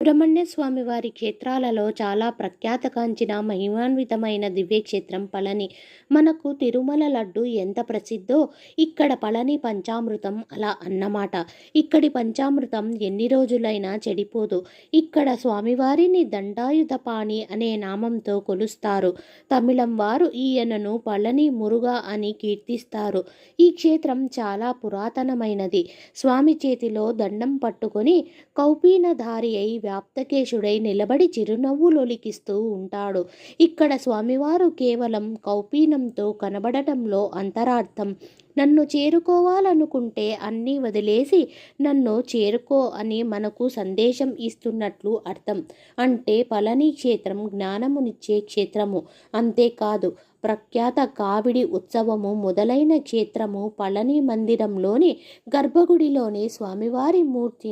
సుబ్రహ్మణ్య స్వామి వారి క్షేత్రాలలో చాలా ప్రఖ్యాతగాంచిన మహిమాన్వితమైన దివ్యక్షేత్రం పళని. మనకు తిరుమల లడ్డు ఎంత ప్రసిద్ధో ఇక్కడ పళని పంచామృతం అలా అన్నమాట. ఇక్కడి పంచామృతం ఎన్ని రోజులైనా చెడిపోదు. ఇక్కడ స్వామివారిని దండాయుధపాణి అనే నామంతో కొలుస్తారు. తమిళం వారు ఈయనను పళని మురుగా అని కీర్తిస్తారు. ఈ క్షేత్రం చాలా పురాతనమైనది. స్వామి చేతిలో దండం పట్టుకొని కౌపీనధారి అయి వ్యాప్తకేశుడై నిలబడి చిరునవ్వులొలికిస్తూ ఉంటాడు. ఇక్కడ స్వామివారు కేవలం కౌపీనంతో కనబడటంలో అంతరార్థం. నన్ను చేరుకోవాలనుకుంటే అన్నీ వదిలేసి నన్ను చేరుకో అని మనకు సందేశం ఇస్తున్నట్లు అర్థం. అంటే పళని క్షేత్రం జ్ఞానమునిచ్చే క్షేత్రము. అంతేకాదు, ప్రఖ్యాత కావిడి ఉత్సవము మొదలైన క్షేత్రము పళని మందిరంలోని గర్భగుడిలోని స్వామివారి మూర్తి